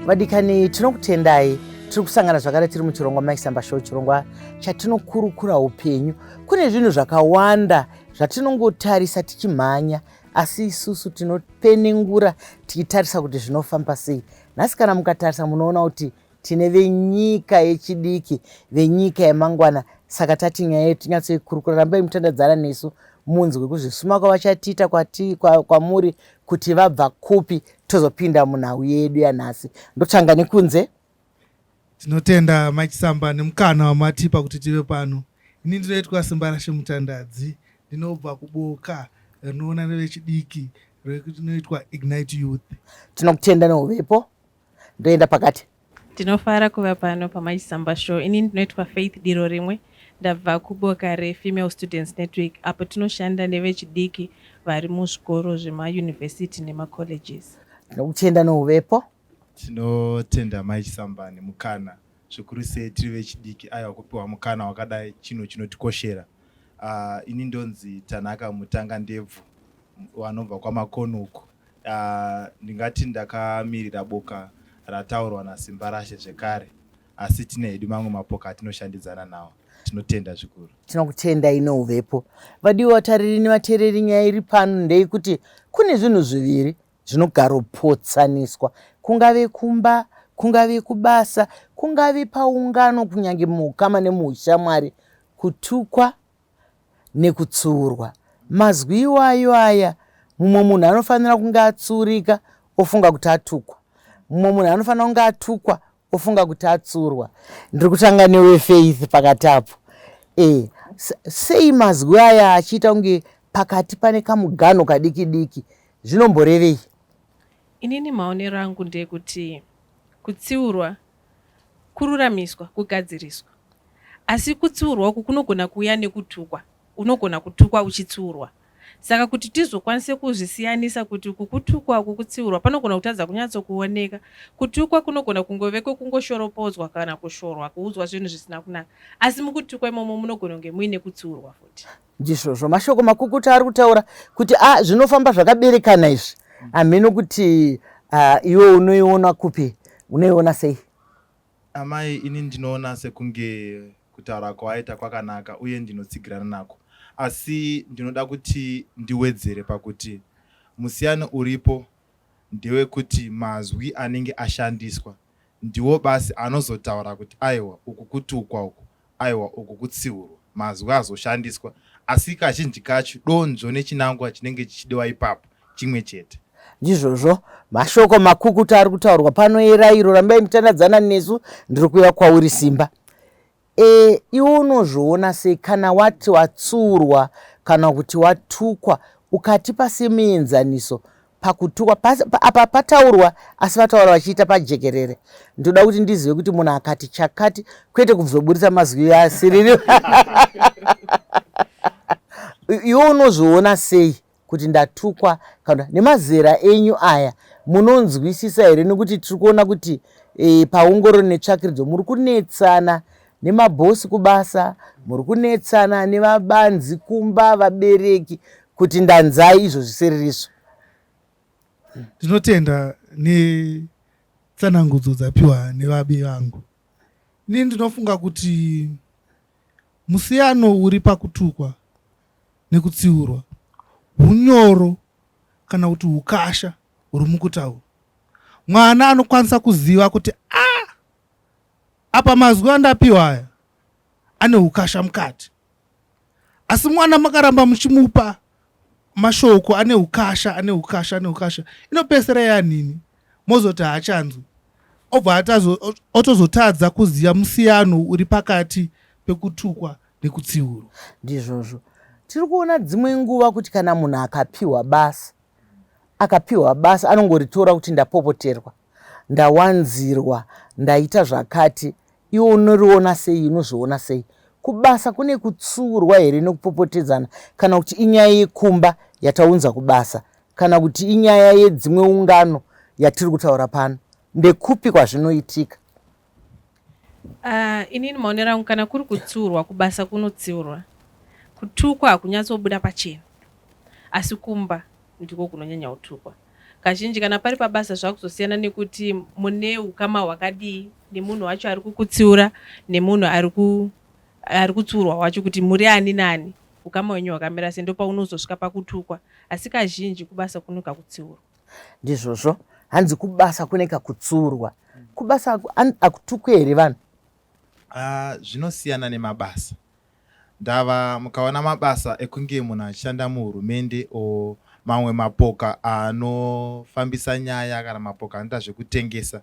Vadikani tinokutendai tiri kusangana zvakare tiri muchirongwa Maisamba Show, chirongwa chatinokurukura upenyu. Kune zvinhu zvakawanda zvatinongotarisa tichimhanya, asi isusu tinopenengura tichitarisa kuti zvinofamba sei. Nhasi kana mukatarisa munoona kuti tine venyika yechidiki, venyika yemangwana. Saka tati nyaya yedu tinyatsoikurukura. Rambai mutandadzana nesu munzwe kuzvisuma kwavachatiita kwamuri kuti vabva kupi, tozopinda munhau yedu yanhasi. Ndotanga nekunze. Tinotenda Maisamba nemukana wamatipa kuti tive pano. Ini ndinoitwa Simbarashe Mutandadzi, ndinobva kuboka rinoona nevechidiki rinoitwa Ignite Youth. Tinokutenda neuvepo. Ndoenda pakati. Tinofara kuva pano paMaisamba Show. Ini ndinoitwa Faith Diro Rimwe, ndabva kuboka reFemale Students Network, apo tinoshanda nevechidiki vari muzvikoro zvemayunivhesiti nemacolleges. Tinokutenda neuvepo. Tinotenda Maisamba nemukana, zvikuru sei tiri vechidiki aiwa kupiwa mukana wakadai chinhu chinotikoshera. Ini ndonzi Tanaka Mutanga Ndebvu, wanobva kwamakonuku. Ndingati ndakamirira boka rataurwa naSimbarashe zvekare, asi tine hedu mamwe mapoka atinoshandidzana nawo. Tinotenda zvikuru. Tinokutenda inouvepo. Vadiwa vatariri nevateereri, nyaya iri pano ndeyekuti kune zvinhu zviviri zvinogaropotsaniswa, kungave kumba, kungave kubasa, kungave paungano, kunyange muukama nemuushamwari, kutukwa nekutsiurwa. Mazwi iwayo aya, mumwe munhu anofanira kunge atsurika ofunga kuti atukwa, mumwe munhu anofanira kunge atukwa ofunga kuti atsurwa. Ndiri kutanga newe Faith pakati apo. Sei mazwi aya achiita kunge pakati pane kamugano kadiki diki, zvinomborevei? Inini maonero angu ndekuti kutsiurwa kururamiswa, kugadziriswa, asi kutsiurwa uku kunogona kuuya nekutukwa. Unogona kutukwa uchitsiurwa. Saka kuti tizokwanise kuzvisiyanisa kuti kukutukwa kukutsiurwa panogona kutadza kunyatsokuoneka. Kutukwa kunogona kungoveko kungoshoropodzwa kana kushorwa, kuudzwa zvinhu zvisina kunaka, asi mukutukwa imomo munogona kunge muine kutsiurwa futi. Ndizvozvo mashoko makukuta ari kutaura kuti zvinofamba zvakaberekana izvi. Ameno kuti iwe unoiona kupi, unoiona sei? Amai, ini ndinoona sekunge kutaura kwaita kwakanaka uye ndinotsigirana nako. Asi ndinoda kuti ndiwedzere pakuti musiyano uripo ndewe kuti mazwi anenge ashandiswa ndiwo basi anozotaura kuti aiwa uku kutukwa uku, aiwa uku kutsiurwa. Mazwi azoshandiswa, asi kazhinji kacho donzvo nechinangwa chinenge chichidiwa ipapo chimwe chete. Ndizvozvo mashoko makukuta ari kutaurwa pano erairo. Rambai mutandadzana nesu, ndiri kuuya kwauri Simba. Iwe unozviona sei kana wati watsiurwa kana kuti watukwa, ukatipa semuenzaniso pakutukwa apa pataurwa asi vataura vachiita pajekerere. Ndoda kuti ndizive kuti munhu akati chakati, kwete kuzoburitsa mazwi asiriri. Iwe unozviona sei kuti ndatukwa kana nemazera enyu aya munonzwisisa here? Nekuti tiri kuona kuti paungoro netsvakiridzo muri kunetsana nemabhosi kubasa, muri kunetsana nevabanzi kumba, vabereki, kuti ndanzai izvo zvisiririzvo. Ndinotenda netsanangudzo dzapiwa nevabi vangu. Ini ndinofunga kuti musiyano uri pakutukwa nekutsiurwa hunyoro kana kuti ukasha huri mukutaura. Mwana anokwanisa kuziva kuti apa mazwi andapiwa aya ane ukasha mukati, asi mwana makaramba muchimupa mashoko ane ukasha, inopesera yanini mozoti haachanzwi, obva otozotadza kuziva musiyano uri pakati pekutukwa nekutsiurwa. Ndizvozvo tiri kuona dzimwe nguva kuti kana munhu akapiwa basa anongoritora kuti ndapopoterwa, ndawanzirwa, ndaita zvakati. Iwo unoriona sei, unozviona sei? Kubasa kune kutsiurwa here nekupopotedzana, kana kuti inyaya yekumba yataunza kubasa, kana kuti inyaya yedzimwe ungano yatiri kutaura pano? Ndekupi kwazvinoitika? Inini maonero angu kana kuri kutsiurwa, kubasa kunotsiurwa. Kutukwa hakunyatsobuda pachena, asi kumba ndiko kunonyanya kutukwa. kazhinji kana pari pabasa zvakuzosiyana nekuti mune ukama hwakadii nemunhu wacho ari kukutsiura nemunhu ari kutsiurwa wacho kuti muri ani nani, ukama wenyu hwakamira sei, ndo paunozosvika pakutukwa. Asi kazhinji kubasa kunoka kutsiurwa. Ndizvozvo, hanzi kubasa kuneka kutsiurwa. Kubasa akutukwe here vanhu? Zvinosiyana nemabasa. Ndava mukaona mabasa ekunge munhu achishanda muhurumende o mamwe mapoka anofambisa nyaya kana mapoka anoita zvekutengesa,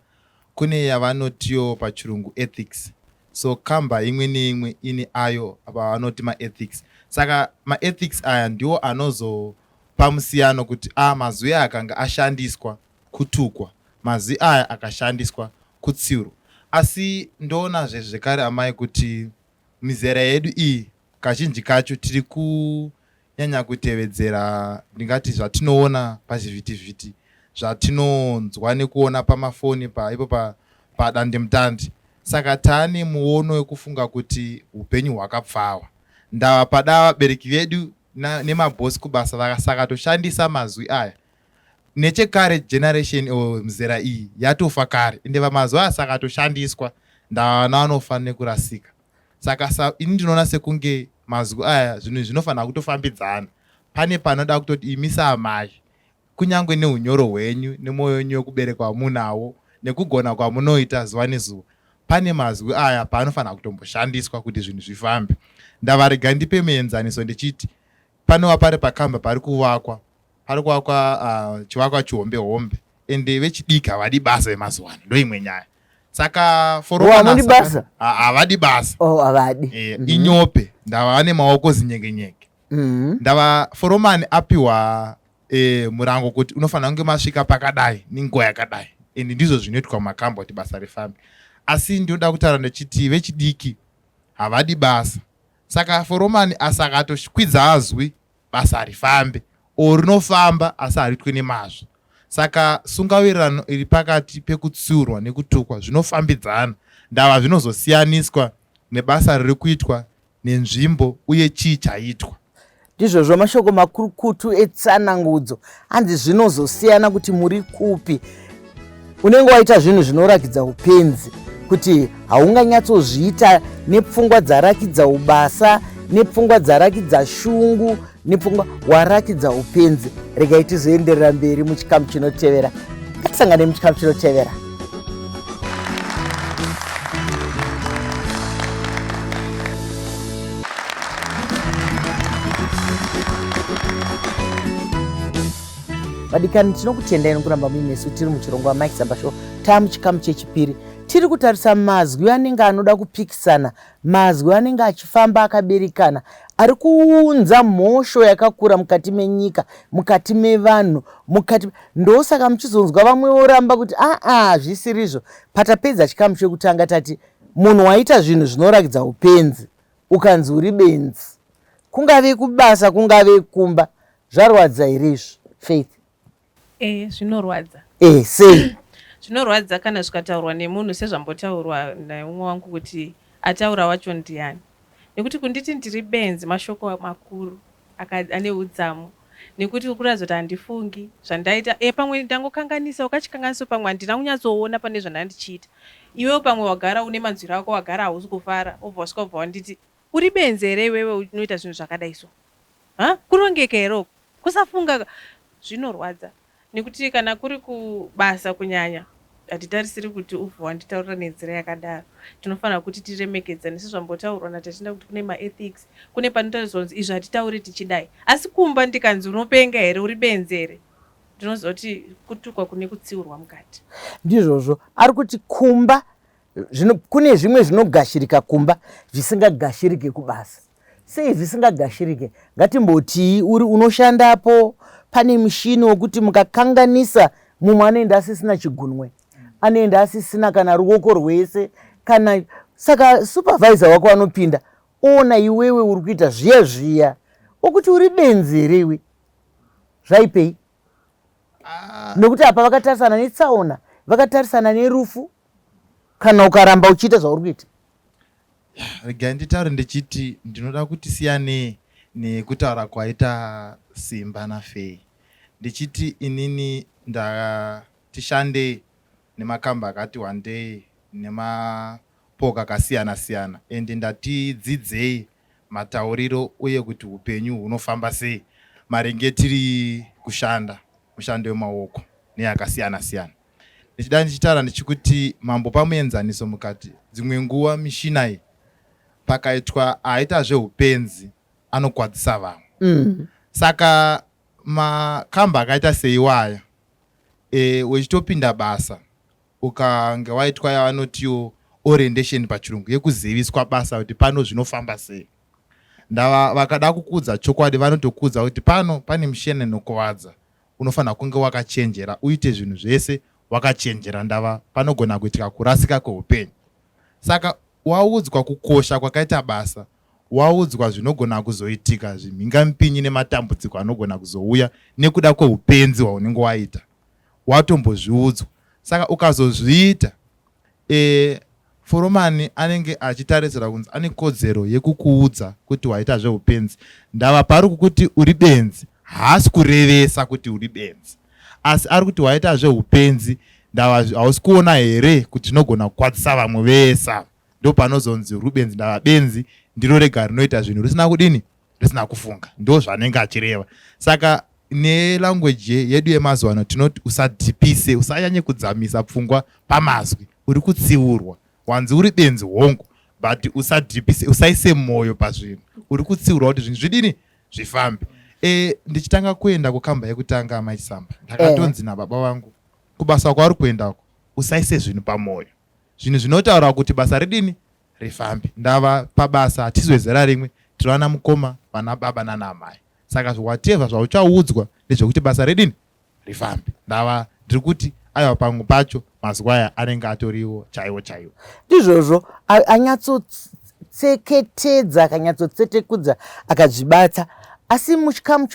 kune yavanotiwo pachirungu ethics. So kamba imwe neimwe ine ayo vanoti maethics. Saka maethics aya ndiwo anozopa musiyano kuti mazwi aya akanga ashandiswa kutukwa, mazwi aya akashandiswa kutsiurwa. Asi ndoona zvekare amai kuti mizera yedu iyi kazhinji kacho tiri kunyanya kutevedzera ndingati zvatinoona pazvivhitivhiti, zvatinonzwa nekuona pamafoni paipo padandemutande. Saka taane muono wekufunga kuti upenyu hwakapfawa. Ndava pada vabereki vedu nemabhosi kubasa vakasakatoshandisa mazwi aya. Nechekare generation mizera iyi yatofa kare, ende vamazwi aya sakatoshandiswa ndava vana vanofanira kurasika. Saka ini ndinoona sekunge mazwi aya zvinhu zvinofanira kutofambidzana. Pane panoda kutoti imisa amai, kunyangwe neunyoro hwenyu nemwoyo wenyu wekubereka wamunawo nekugona kwamunoita zuva nezuva, pane mazwi aya paanofanira kutomboshandiswa kuti zvinhu zvifambe. Ndavarega ndipe muenzaniso ndichiti panova pari pakamba pari kuvakwa chivakwa chihombe hombe, ende vechidiki havadi basa vemazuva ano, ndo imwe nyaya. Saka havadi basa, havadi basa, havadi inyope, ndava vane maoko zinyengenyenge. Ndava foromani apiwa murango kuti unofanira kunge masvika pakadai nenguva yakadai, ende ndizvo zvinoitwa mumakamba kuti basa rifambe. Asi ndinoda kutaura ndechiti vechidiki havadi basa. Saka foromani asakatokwidza azwi basa harifambe, o rinofamba asi haritwe nemazvo. Saka sungawirirano iri pakati pekutsiurwa nekutukwa zvinofambidzana. Ndava zvinozosiyaniswa nebasa riri kuitwa nenzvimbo uye chii chaitwa. Ndizvozvo mashoko makurukutu etsanangudzo. Hanzi zvinozosiyana kuti muri kupi. Unenge waita zvinhu zvinorakidza upenzi, kuti haunganyatsozviita nepfungwa dzarakidza ubasa, nepfungwa dzarakidza shungu, nepfungwa warakidza upenzi. Regai tizoenderera mberi muchikamu chinotevera. Ngatisangane muchikamu chinotevera. Vadikani, tinokutendai nokuramba muinesu tiri muchirongo waMike Zamba Show. Tamuchikamu chechipiri. Tiri kutarisa mazwi anenge anoda kupikisana, mazwi anenge achifamba akaberekana, ari kuunza mhosho yakakura mukati menyika, mukati mevanhu, ndosaka muchizonzwa vamwe voramba kuti zvisirizvo. Patapedza chikamu chekutanga tati munhu waita zvinhu zvinorakidza upenzi, ukanzi uri benzi, kungave kubasa kungave kumba, zvarwadza here izvo Faith? Zvinorwadza. Sei? Zvinorwadza kana zvikataurwa nemunhu sezvambotaurwa naumwe wangu kuti ataura wacho ndiani. Nekuti kunditi ndiri benzi mashoko makuru ane udzamu, nekuti kurazoti handifungi zvandaita pamwe ndangokanganisa, ukachikanganisa pamwe handina kunyatsoona pane zvandandichiita. Iwewo pamwe wagara une manzwiro ako, wagara hausi kufara, obva wasvika ubva wanditi uri benzi here iwewe unoita zvinhu zvakadai so? Kurongeka here kusafunga? Zvinorwadza. Nekuti kana kuri kubasa kunyanya, hatitarisiri kuti ubva wanditaurira nenzira yakadaro. Tinofanira kuti tiremekedzane sezvambotaurwa natatinda kuti kune maethics, kune panotariswa kuti izvi hatitauri tichidai. Asi kumba ndikanzi unopenga here, uri benzi here, ndinoziva kuti kutukwa kune kutsiurwa mukati. Ndizvozvo ari kuti kumba kune zvimwe zvinogashirika kumba zvisingagashirike kubasa. Sei zvisingagashirike? Ngatimboti uri unoshandapo, pane mushini wokuti mukakanganisa mumwe anoenda asisina chigunwe, anoenda asisina kana ruoko rwese, kana saka supervisor wako anopinda ona iwewe uri kuita zviya zviya, okuti uri benzi here iwe, zvaipei? Nokuti apa vakatarisana netsaona, vakatarisana nerufu, kana ukaramba uchiita zvauri kuita. Regai nditaure ndichiti ndinoda kuti siyane nekutaura kwaita Simba naFei. ndichiti inini tishande nemakamba akati wandei nemapoka akasiyana siyana ende ndatidzidzei matauriro uye kuti upenyu hunofamba sei maringe tiri kushanda mushando wemaoko neakasiyana siyana. Ndichida ndichitaura ndichikuti mambo pamuenzaniso mukati dzimwe nguva mishina iyi pakaitwa aita zveupenzi anokwadzisa vamwe. Saka makamba akaita seiwaya wechitopinda basa ukange waitwa yavanotiwo orientation pachirungu yekuziviswa basa kuti pano zvinofamba sei. Ndava vakada kukudza chokwadi vanotokudza kuti pano pane mishina inokuvadza unofanira kunge wakachenjera uite zvinhu zvese wakachenjera. Ndava panogona kuitika kurasika kweupenyu. Saka waudzwa kukosha kwakaita basa, waudzwa zvinogona kuzoitika zvimhingamipinyi nematambudziko anogona kuzouya nekuda kweupenzi hwaunenge waita, watombozviudzwa. Saka ukazozviita foromani anenge achitarisira kunzi ane kodzero yekukuudza kuti waita zveupenzi. Ndava pari kukuti uri benzi haasi kurevesa kuti uri benzi, asi ari kuti waita zveupenzi. Ndava hausi kuona here kuti tinogona kukwadzisa vamwe vesa. Ndo panozonzi rubenzi. Ndava benzi ndiro rega rinoita zvinhu risina kudini, risina kufunga. Ndo zvanenge achireva. Saka nelanguage yedu yemazuva ano tinoti usadhipise, usanyanye kudzamisa pfungwa pamazwi, uri kutsiurwa. Wanzi uri benzi hongu, but usadhipise, usaise moyo pazvinhu. Uri kutsiurwa kuti zvinhu zvidini zvifambe. Ndichitanga kuenda kukamba yekutanga Maisamba, ndakatonzi nababa vangu kubasa kwauri kuendako usaise zvinhu pamoyo, zvinhu zvinotaura kuti basa ridini rifambe. Ndava pabasa hatizwezera rimwe, tinowana mukoma vana baba nana amai. Saka whatever zvauchaudzwa ndezvekuti basa ridini rifambe. Ndava ndiri kuti aiwa pamwe pacho mazuva aya anenge atoriwo chaiwo chaiwo. Ndizvozvo anyatsotseketedza akanyatsotsetekudza akazvibata. Asi muchikamu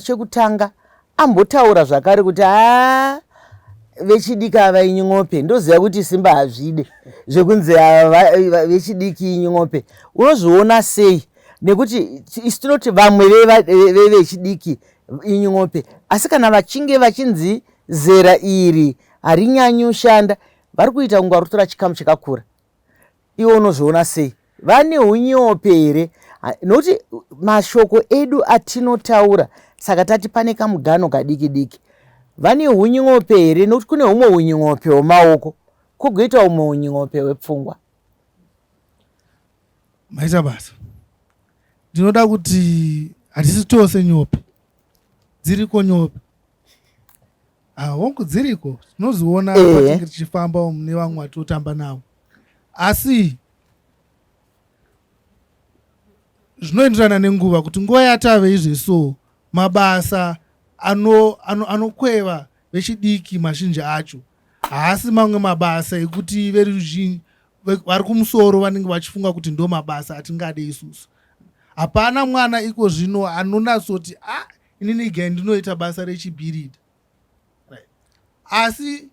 chekutanga ambotaura zvakare kuti vechidiki ava inyin'ope. Ndoziva kuti Simba hazvide zvekunzi vechidiki inyin'ope. Unozviona sei? Nekuti isi tinoti vamwe vechidiki inyin'ope, asi kana vachinge vachinzi zera iri harinyanyi ushanda, vari kuita kunge rutora chikamu chakakura. Iwo unozviona sei? Vane unyope here? Nokuti mashoko edu atinotaura, saka tati pane kamugano kadiki diki. Vane unyin'ope here? Nokuti kune humwe unyin'ope hwemaoko, kugoita humwe unyin'ope hwepfungwa. Maita basa, ndinoda kuti hatisi tose nyope, dziriko nyope. Hongu dziriko, tinoziona patinenge tichifamba nevamwe watotamba navo. Asi zvinoenderana nenguva kuti nguva yatave izveso mabasa anokweva vechidiki mazhinji acho haasi mamwe mabasa ekuti veruzhinji vari kumusoro vanenge vachifunga kuti ndo mabasa atingade isusu. Hapana mwana iko zvino anonatsoti inini gai ndinoita basa rechibhirida. Asi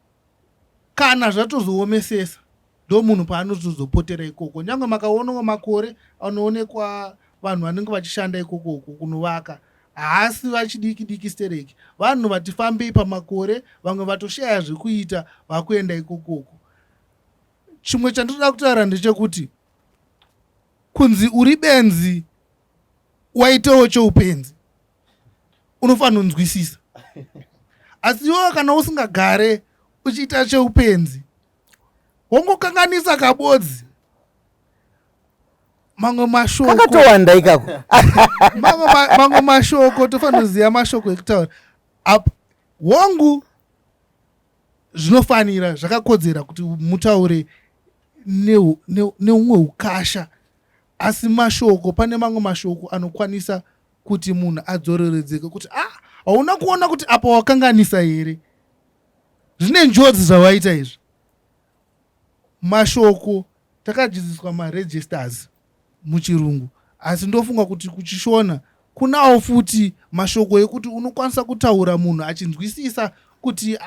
kana zvatozoomesesa ndo munhu paanozopotera ikoko. Nyange makaonawo makore anoonekwa vanhu vanenge vachishanda ikoko kunovaka, haasi vachidiki diki stereki. Vanhu vatifambei pamakore, vamwe vatoshaya zvekuita vakuenda ikokoko. Chimwe chandinoda kutaura ndechekuti kunzi uri benzi waitawo cheupenzi unofanira kunzwisisa. Asi iwe kana usingagare uchiita cheupenzi wongokanganisa kabodzi. Mamwe mashoko kakatowanda ikako. mamwe mashoko tofanira kuziva mashoko ekutaura. Hongu zvinofanira zvakakodzera kuti mutaure neumwe ukasha, asi mashoko pane mamwe mashoko anokwanisa kuti munhu adzoreredzeke kuti hauna kuona kuti apa wakanganisa here. Zvine njodzi zvavaita izvi. Mashoko takadzidziswa maregisters muchirungu, asi ndofunga kuti kuchishona kunawo futi mashoko ekuti unokwanisa kutaura munhu achinzwisisa kuti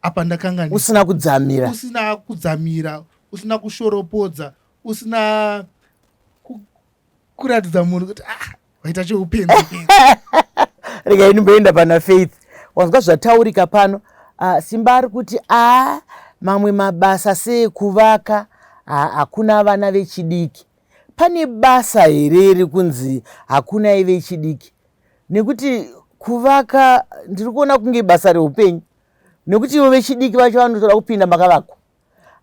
apa ndakanganisa, usina kudzamira, usina kudzamira, usina kushoropodza, usina kuratidza munhu kuti waita cheupenzi. rega inomboenda pana Faith wanzwa zvataurika pano. Simba ari kuti mamwe mabasa seekuvaka hakuna vana vechidiki. Pane basa here rikunzi hakuna vechidiki? Nekuti kuvaka ndiri kuona kunge basa reupenyu, nekuti ivo vechidiki vacho vanotoda kupinda makavakwa.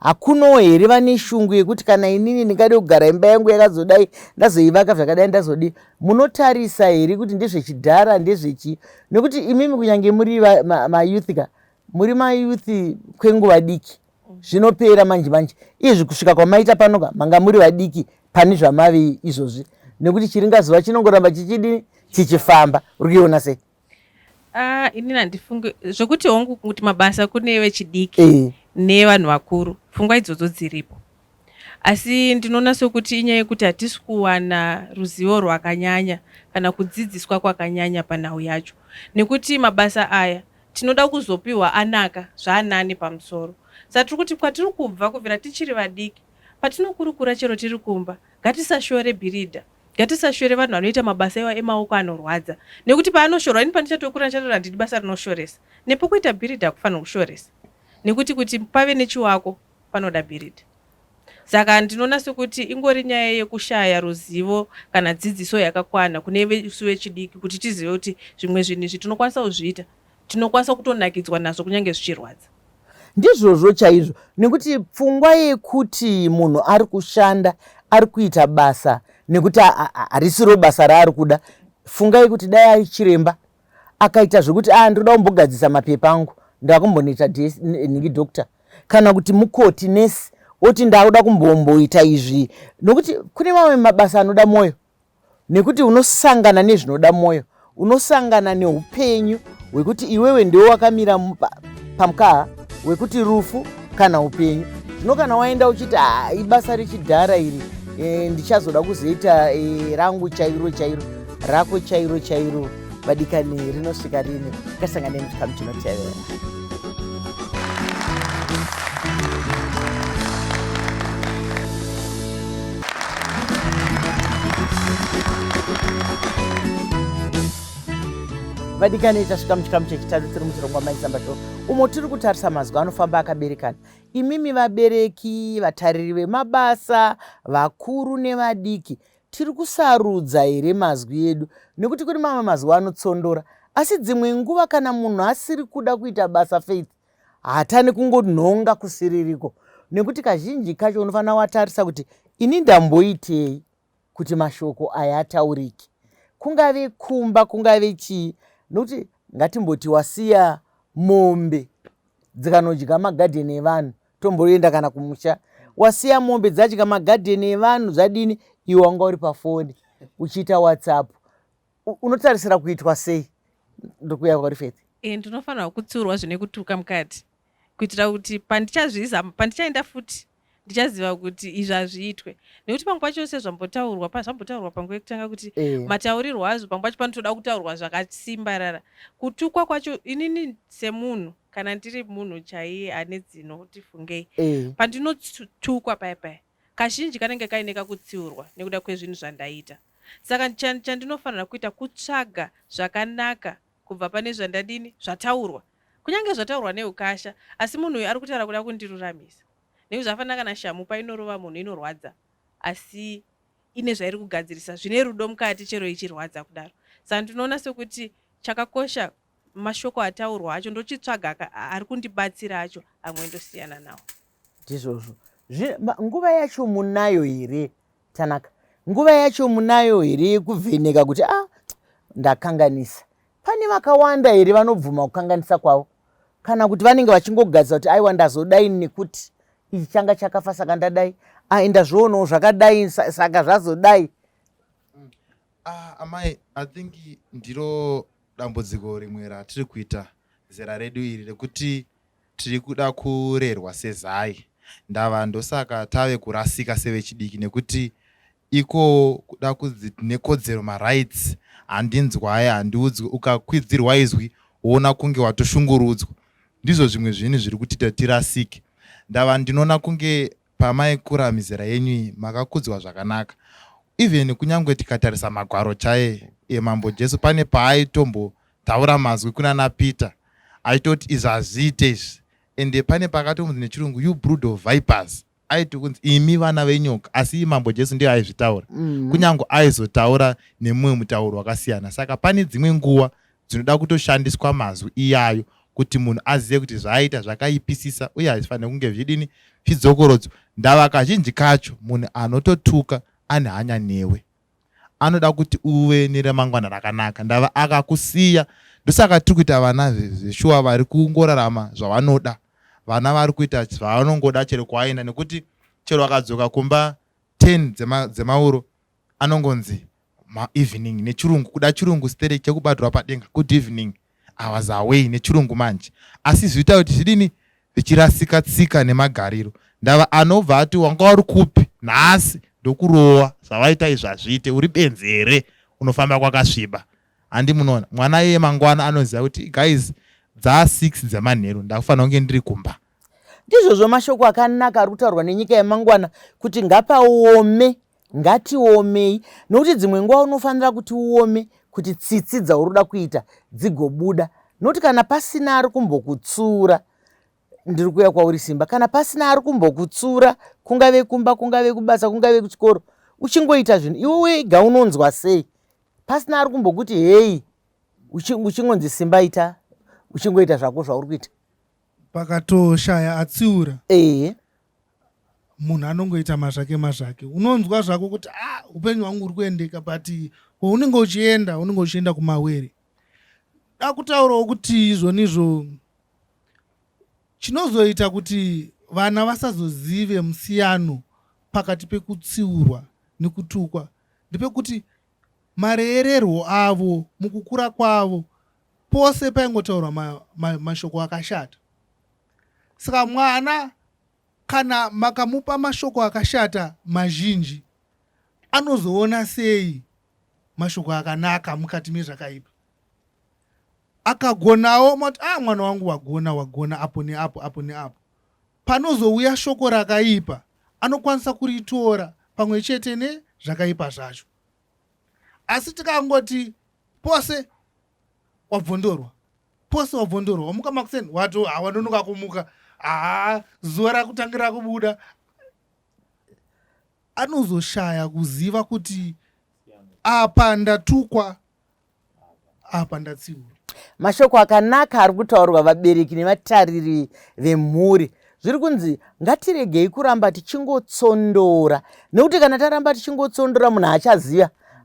Hakunowo here vane shungu yekuti kana inini ndingade kugara imba yangu yakazodai ndazoivaka zvakadai ndazodii? Munotarisa here kuti ndezvechidhara ndezvechi? Nekuti imimi kunyange muri mayuthika, muri mayuthi kwenguva diki, zvinopera manje manje. Izvi kusvika kwamaita panoka manga muri vadiki pane zvamave izvozvi, nekuti chiringazuva chinongoramba chichifamba. Uri kuiona sei? Inini handifungi zvokuti hongu kuti mabasa kune vechidiki nevanhu vakuru, pfungwa idzodzo dziripo. Asi ndinoona sokuti inyaya yekuti hatisi kuwana ruzivo rwakanyanya kana kudzidziswa kwakanyanya panhau yacho, nekuti mabasa aya tinoda kuzopiwa anaka zvaanani pamusoro. Saka tiri kuti kwatiri kubva kubvira tichiri vadiki, patinokurukura chero tiri kumba, ngatisashore bhiridha, ngatisashore vanhu vanoita mabasa iwa emaoko anorwadza, nekuti paanoshorwa ini pandichatokura ndichatora ndidi basa rinoshoresa. Nepokuita bhiridha hakufanira kushoresa, nekuti kuti pave nechiwako panoda bhiridha. Saka ndinoona sekuti ingori nyaya yekushaya ruzivo kana dzidziso yakakwana kune vesu vechidiki kuti tizive kuti zvimwe zvinhu izvi tinokwanisa kuzviita, tinokwanisa kutonakidzwa nazvo kunyange zvichirwadza. Ndizvozvo chaizvo, nekuti pfungwa yekuti munhu ari kushanda ari kuita basa nekuti harisiro basa raari kuda. Funga yekuti dai ari chiremba akaita zvekuti ndoda kumbogadzisa mapepa angu ndakumbonoita ningi doctor, kana kuti mukoti nesi oti ndakuda kumbomboita izvi, nokuti kune mamwe mabasa anoda moyo, nekuti unosangana nezvinoda moyo, unosangana neupenyu hwekuti iwewe ndiwe wakamira pamukaha wekuti rufu kana upenyu. Zvino kana waenda uchiti ibasa rechidhara iri, ndichazoda kuzoita rangu chairo chairo, rako chairo chairo, vadikani rinosvika rini. Kasangana nechikamu chinotevera. Vadikani tasvika muchikamu chechitatu tiri muchirongwa maisamba show, umo tiri kutarisa mazwi anofamba akaberekana. Imimi vabereki, vatariri vemabasa, vakuru nevadiki, tiri kusarudza here mazwi edu, nekuti kuri mamwe mazwi anotsondora. Asi dzimwe nguva kana munhu asiri kuda kuita basa faith, hatani kungonhonga kusiririko, nekuti kazhinji kacho unofanira watarisa kuti ini ndamboitei kuti mashoko aya ataurike. Kungave kumba, kungave chii, nokuti ngatimboti wasiya mombe dzikanodya magadheni evanhu, tomboenda kana kumusha, wasiya mombe dzadya magadheni evanhu zvadini, iwe wanga uri pafoni uchiita WhatsApp, unotarisira kuitwa sei? Ndokuya kwari Faith. Ndinofanirwa kutsiurwa zvine kutuka mukati, kuitira kuti pandichazviisa, pandichaenda futi ndichaziva kuti izvi hazviitwe. Nekuti pamwe pacho sezvambotaurwa panguva yekutanga kuti mataurirwo azvo pamwe pacho panotoda kutaurwa zvakasimbarara. Kutukwa kwacho inini semunhu, kana ndiri munhu chaiye ane dzino kuti fungei, pandinotukwa paya kazhinji kanenge kaine kakutsiurwa nekuda kwezvinhu zvandaita. Saka chandinofanira kuita kutsvaga zvakanaka kubva pane zvandadini zvataurwa, kunyange zvataurwa neukasha, asi munhu uyu ari kutaura kuda kundiruramisa. Nekuti zvafanana kana shamu painorova munhu inorwadza, asi ine zvairi kugadzirisa zvine rudo mukati chero ichirwadza kudaro. Saka ndinoona sekuti chakakosha mashoko ataurwa acho ndochitsvaga ari kundibatsira acho, amwe ndosiyana nawo. Ndizvozvo. Nguva yacho munayo here Tanaka? Nguva yacho munayo here yekuvheneka kuti ndakanganisa? Pane vakawanda here vanobvuma kukanganisa kwavo, kana kuti vanenge vachingogadzira kuti aiwa ndazodai nekuti ichi changa chakafa saka ndadai, ndazvionawo zvakadai saka zvazodai. Amai, I think ndiro dambudziko rimwe ratiri kuita zera redu iri rekuti tiri kuda kurerwa sezai ndava, ndosaka tave kurasika sevechidiki, nekuti iko kuda kudzi nekodzero marights handinzwai, handiudzwi, ukakwidzirwa izwi woona kunge watoshungurudzwa. Ndizvo zvimwe zvinhu zviri kutita tirasike. Ndava ndinoona kunge pamaikura mizera yenyu makakudzwa zvakanaka. Even kunyangwe tikatarisa magwaro chaye emambo Jesu, pane paaitombotaura mazwi kuna naPeter aitoti izvi hazviite izvi. Ende pane pakatonzi nechirungu you brood of vipers, aiti kunzi imi vana venyoka, asi Mambo Jesu ndiye aizvitaura. Kunyange aizotaura nemumwe mutauro wakasiyana. Saka pane dzimwe nguva dzinoda kutoshandiswa mazwi iyayo kuti munhu azive kuti zvaaita zvakaipisisa uye hazvifanira kunge zvidini zvidzokorodzo. Ndava kazhinji kacho munhu anototuka ane hanya newe, anoda kuti uve neremangwana rakanaka. Ndava akakusiya. Ndosaka tiri kuita vana zveshuwa vari kungorarama zvavanoda, vana vari kuita zvavanongoda chero kwaenda, nekuti chero akadzoka kumba 10 dzemauro anongonzi evening nechirungu, kuda chirungu stereki chekubatirwa padenga, good evening, I was away nechirungu manje. Asi zvinoita kuti zvidini zvichirasika tsika nemagariro. Ndava anobva ati wanga uri kupi nhasi ndokurowa zvavaita izvi hazviite, uri benzere, unofamba kwakasviba. Handi munoona mwana yeye mangwana anoziva kuti guys dza6 dzemanheru ndakufanira kunge ndiri kumba. Ndizvozvo mashoko akanaka ari kutaurwa nenyika yemangwana kuti ngapaome, ngatiomei, nokuti dzimwe nguva unofanira kuti uome kuti tsitsi dzauri kuda kuita dzigobuda. Nokuti kana pasina ari kumbokutsura, ndiri kuuya kwauri Simba, kana pasina ari kumbokutsura, kungave kumba, kungave kubasa, kungave kuchikoro, uchingoita zvinhu iwe wega unonzwa sei? Pasina ari kumbokuti hei uchingonzi Simba ita, uchingoita zvako zvauri kuita. Pakatoshaya atsiura, munhu anongoita mazvake. Unonzwa zvako kuti upenyu hwangu uri kuendeka, but unenge uchienda kumawere. Da kutaurawo kuti izvonizvo chinozoita kuti vana vasazozive musiyano pakati pekutsiurwa nekutukwa ndepekuti marererwo avo mukukura kwavo pose paingotaurwa mashoko akashata. Saka mwana kana makamupa mashoko akashata mazhinji, anozoona sei mashoko akanaka mukati mezvakaipa? Akagonawo mati mwana wangu wagona apo neapo. Panozouya shoko rakaipa, anokwanisa kuritora pamwe chete nezvakaipa zvacho. Asi tikangoti pose wabvondorwa, wamuka makuseni wato hawanonoka kumuka, zuva rakutangira kubuda, anozoshaya kuziva kuti apa ndatukwa, apa ndatsiurwa. Mashoko akanaka ari kutaurwa vabereki nevatariri vemhuri. Zviri kunzi ngatiregei kuramba tichingotsondora, nekuti kana taramba tichingotsondora munhu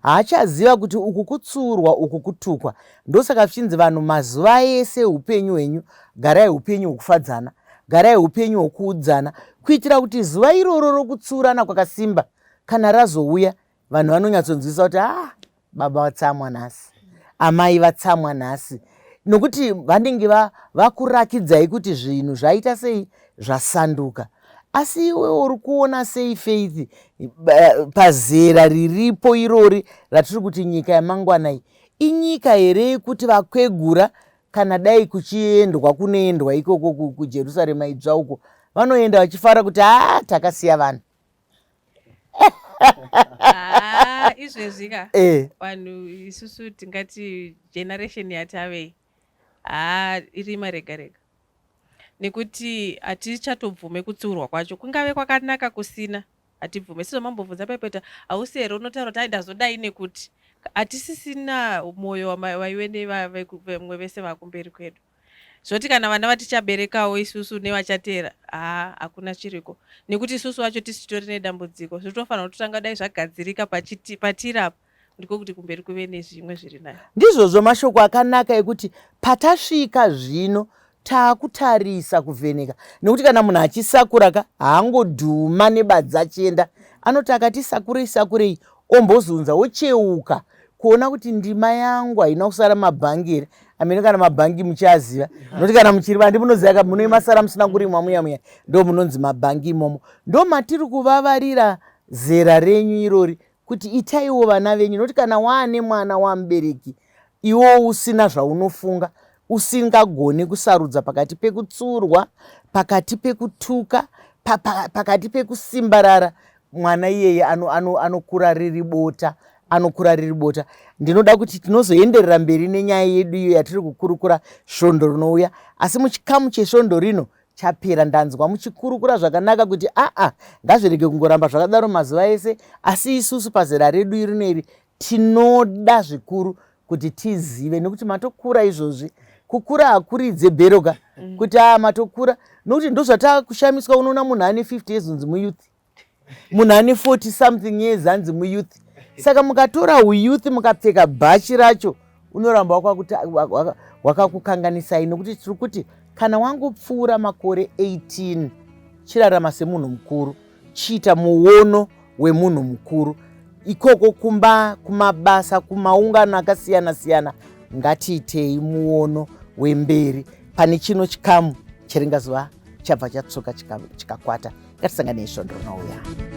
haachaziva kuti uku kutsurwa, uku kutukwa. Ndosaka zvichinzi vanhu mazuva ese upenyu hwenyu garai upenyu hwokufadzana, garai upenyu hwokuudzana, kuitira kuti zuva iroro rokutsurana kwakasimba kana razouya, vanhu vanonyatsonzwisa kuti baba vatsamwa nhasi, amai vatsamwa nhasi, nokuti vanenge vakurakidzai kuti zvinhu zvaita sei zvasanduka. Asi iwe uri kuona sei Faith pazera riripo irori ratiri kuti nyika yamangwana iyi inyika here yekuti vakwegura kana dai kuchiendwa kunoendwa ikoko kuJerusarema idzva uko, vanoenda vachifara kuti takasiya vanhu. Izvezvika vanhu isusu tingati generation yatavei iri marega rega, nekuti hatichatobvume kutsiurwa kwacho, kungave kwakanaka kusina, hatibvume. Sezvo mambobvunza paipeta hausi here unotaura kuti ndazodai nekuti hatisisina mwoyo waive nevamwe vese vakumberi kwedu. Zvoti kana vana vatichaberekawo isusu nevachatera hakuna chiriko, nekuti isusu vacho tisitori nedambudziko. Zvitofanira kuti tanga dai zvagadzirika patirapa, ndiko kuti kumberi kuve nezvimwe zviri nayo. Ndizvozvo mashoko akanaka ekuti patasvika zvino taakutarisa kuvheneka, nekuti kana munhu achisakura haangodhuma nebadza achienda, anoti akati sakurei ombozunza ocheuka kuona kuti ndima yangu haina kusara mabhangi, amene kana mabhangi muchaziva, nokuti kana muchiri vandi munoziva munoimasara musina kurimwa muya ndo munonzi mabhangi imomo. Ndo matiri kuvavarira zera renyu irori kuti itaiwo vana venyu, nokuti kana waane mwana wamubereki iwo usina zvaunofunga, usingagoni kusarudza pakati pekutsurwa, pakati pekutuka, pakati pekusimbarara, mwana iyeye anokura riri bota, anokura riri bota. Ndinoda kuti tinozoenderera mberi nenyaya yedu iyo yatiri kukurukura svondo rinouya, asi muchikamu chesvondo rino chapera. Ndanzwa muchikurukura zvakanaka kuti ngazvirege kungoramba zvakadaro mazuva ese, asi isusu pazera redu rineri tinoda zvikuru kuti tizive, nekuti matokura izvozvi. Kukura hakuridze bheroka kuti matokura, nokuti ndozvatakushamiswa. Unoona munhu ane 50 years unzi muyouth, munhu ane 40 something years anzi muyouth. Saka mukatora uyouth mukapfeka bhachi racho, unoramba wakakukanganisai, nokuti tiri kuti kana wangopfuura makore 18 chirarama semunhu mukuru, chiita muono wemunhu mukuru. Ikoko kumabasa, kumaungano akasiyana siyana, ngatiitei muono wemberi pane chino chikamu chiringazova chabva chatsoka chikakwata. Ngatisanganei svondo rinouya.